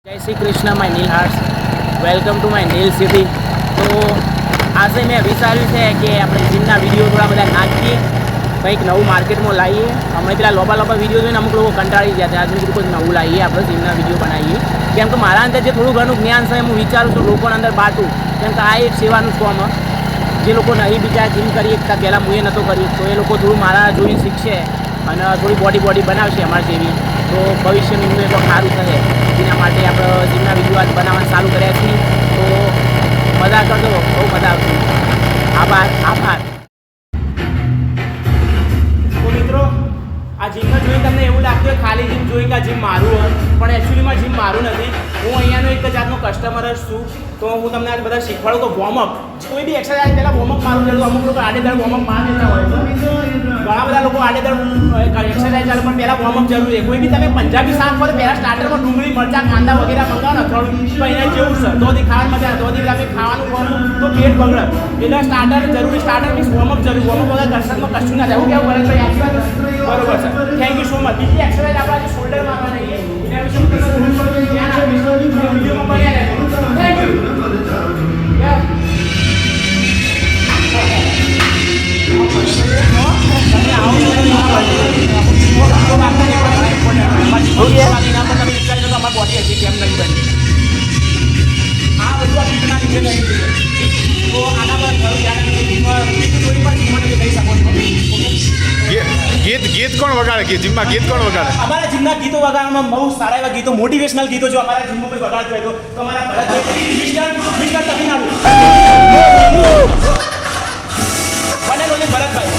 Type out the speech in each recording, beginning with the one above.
જય Shri Krishna my Neel hearts, welcome to my Neel city. તો આજે મેં વિચાર્યું છે કે આપણે જીમના વિડીયો થોડા બધા નાખીએ, કંઈક નવું માર્કેટમાં લાવીએ. અમે પેલા લોબા વિડીયો જોઈને અમુક લોકો કંટાળી ગયા છે. આજે બીજું કોઈ નવું લાવીએ, આપણે જીમના વિડીયો બનાવીએ. કેમ કે મારા અંદર જે થોડું ઘણું જ્ઞાન છે હું વિચારું છું લોકોના અંદર બાટું. કેમ કે આ એક સેવાનું કામ જે લોકો નહીં બીજા જીમ કરી શકતા, પહેલાં હું એ નહોતો કરી તો એ લોકો થોડું મારા જોઈને શીખશે અને થોડી બોડી બનાવશે અમારી જેવી, તો ભવિષ્યનું એ તો સારું થશે. એના માટે આપણે જીમના વિડીયો આજ બનાવવાનું ચાલુ કર્યા છીએ. તો મજા કરજો, બહુ મજા આવશે. આભાર. તો મિત્રો, આ જીમમાં જોઈને તમને એવું લાગતું હોય ખાલી જીમ જોઈ કે આ જીમ મારું હોય, પણ એકચ્યુઅલીમાં જીમ મારું નથી. હું અહીંયાનો એક જાતનો કસ્ટમર જ છું. તો હું તમને આજ બધા શીખવાડું તો વોર્મઅપ, કોઈ બી એક્સરસાઇઝ પહેલાં વોર્મઅપ મારું જરૂર. અમુક લોકો આડેધડ વોર્મઅપ માર દેતા હોય છે. ઘણા બધા લોકો આડેધડ એક્સરસાઇઝ ચાલે પણ પહેલાં વોર્મઅપ જરૂર છે. કોઈ બી તમે પંજાબી શાક હોય પહેલાં સ્ટાર્ટરમાં ડુંગળી મરચાં કાંદા વગેરે મંગાવો ને અથડું તો એના જેવું છે. તોથી ખાવાની મજા આવે, તોથી તમે ખાવાનું ખોરું તો પેટ બગડે. એટલે સ્ટાર્ટર જરૂરી, સ્ટાર્ટર મીન્સ વોર્મઅપ જરૂરી. વોર્મઅપ વગર કસરતમાં કશું ના થાય. એવું કેવું કરે છે બરોબર છે. Thank you so much. બીજી એક્સરસાઇઝ આપણે આજે શોલ્ડર મારવાના છે, એના વિશે હું તમને ધ્યાન આપીશ. વિડીયોમાં બન્યા રહેજો. Thank you. ગીત કોણ વગાડે? જીમમાં ગીત કોણ વગાડે? અમારા જીમના ગીતો વગાડવામાં બહુ સારા એવા ગીતો, મોટિવેશનલ ગીતો જો અમારા જીમમાં કોઈ વગાડતો હોય તો અમારા ભરતભાઈ મિસ્ટર તમિલનાડુ બનેલોને ભરતભાઈ,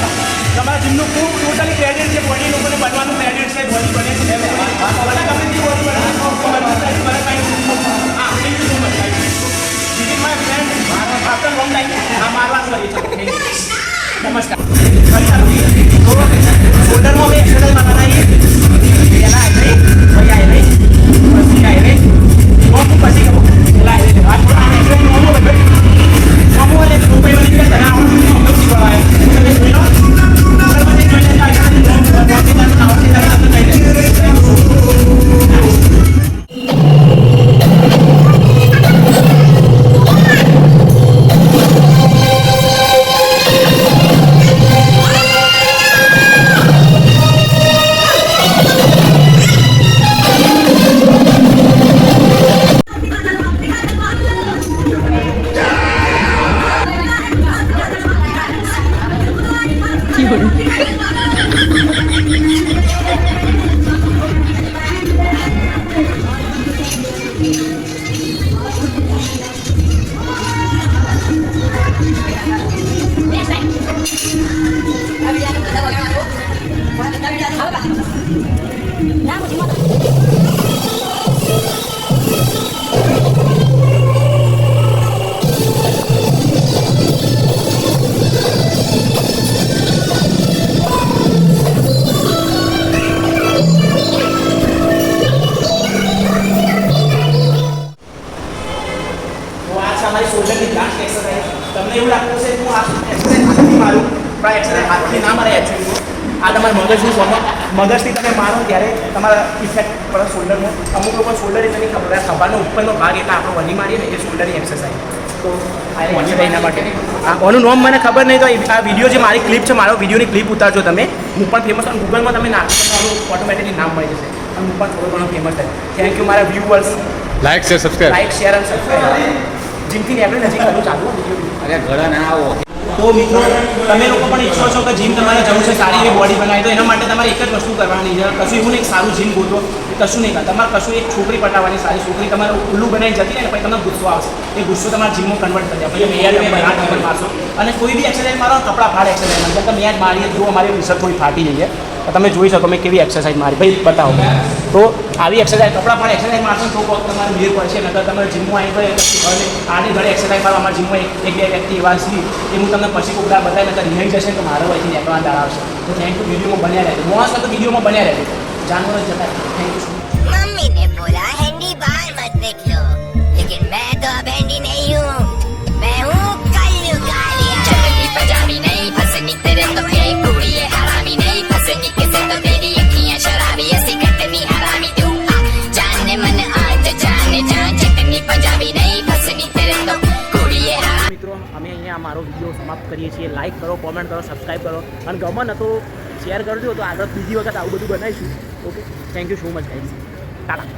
તમારા જીમનું ખૂબ ટોટલી ક્રેડિટ છે. બોડી લોકોને બનવાનું ક્રેડિટ છે. બોડી બને છે નમસ્કાર. શોલ્ડરમાં મેં એક્સરસાઇઝ મારવાના છે. પહેલાં આવી રહી, પછી આવી રહી, પછી આવી રહી, પછી કહો પહેલાં આવી રહી. આ થોડા એક્સરસાઇઝ નોમો એટલે રૂપિયા તને આવડતું શીખવાય તમે જોઈ લો. શોલ્ડરની લાસ્ટ એક્સરસાઇઝ. તમને એવું લાગતું છે હું આ એક્સરસાઇઝ હાથથી મારું, પણ આ એક્સરસાઇઝ હાથથી ના મારે એકચ્યુઅલી. આ તમારા મગજનું સ્વભાવ, મગજથી તમે મારો ત્યારે તમારા ઇફેક્ટ પડે શોલ્ડરમાં. અમુક લોકો શોલ્ડર એટલે ખબર ખભાનો ઉપરનો ભાગ એટલે આપણે વધી મારીએ ને એ શોલ્ડરની એક્સરસાઇઝ. તો આ એના માટે આનું નામ મને ખબર નહીં. તો આ વિડીયો જે મારી ક્લિપ છે, મારો વિડીયોની ક્લિપ ઉતારજો તમે. હું પણ ફેમસ, અને ગૂગલમાં તમે નાખો તો મારું ઓટોમેટિકલી નામ મળી જશે અને હું પણ થોડો ઘણો ફેમસ થાય. થેન્ક યુ મારા વ્યુઅર્સ. લાઈક શેર અને સબસ્ક્રાઈબ. જીમથી આપણે નજીક કરવું ચાલુ. અરે ઘરે ના આવો. તો મિત્રો, તમે લોકો પણ ઈચ્છો છો કે જીમ તમારે જવું છે, સારી એવી બોડી બનાવી, તો એના માટે તમારે એક જ વસ્તુ કરવાની છે. કશું એવું નહીં સારું જીમ ગોતો, કશું નહીં કરતા. તમારે કશું એક છોકરી પટાવવાની, સારી છોકરી તમારે ઉલ્લું બનાવી જતી ને પછી તમને ગુસ્સો આવશે. એ ગુસ્સો તમારા જીમમાં કન્વર્ટ કરી દે. પછી મેં મારશો અને કોઈ બી એક્સરસાઇઝ મારો, કપડા ફાડ એક્સરસાઇઝ મારો. તમે મેં મારીએ જો અમારી રિસર્ચ થોડી ફાટી જઈએ. તમે જોઈ શકો મેં કેવી એક્સરસાઇઝ મારી, ભાઈ બતાવો. તો આવી એક્સરસાઇઝ, કપડા ફાડ એક્સરસાઇઝ મારશો તો તમારે મેર પડશે. નકર તમારે જીમમાં આવી ગયો આની ઘણી એક્સરસાઇઝ મારો. અમારા જીમમાં એક બે વ્યક્તિ એવા છે એ હું તમને પછી કોઈ બતાવી નકર રિહાઈ જશે તો મારો અહીંથી નીકળવા દાળ આવશે. તો થેન્ક યુ. વિડીયોમાં બન્યા રહેજો. મોસ તો વિડીયોમાં બન્યા રહેજો. जानवर जता थैंक यू। मम्मी ने बोला हैंडी बाल मत देख लो, लेकिन मैं तो अब हैंडी नहीं हूँ, मैं हूँ कल्लू कालिया। चलनी पजामी नहीं फसनी तेरे तो ये पूरी ये हरामी नहीं फसनी किसे तो तेरी अखियाँ शराबी ऐसी कटनी हरामी तू जाने मन आज जाने મારો વિડીયો સમાપ્ત કરીએ છીએ. લાઇક કરો, કોમેન્ટ કરો, સબસ્ક્રાઈબ કરો અને ગમે ન તો શેર કરજો તો આગળ બીજી વખત આવું બધું બનાવીશું. Okay, thank you so much guys. Tata.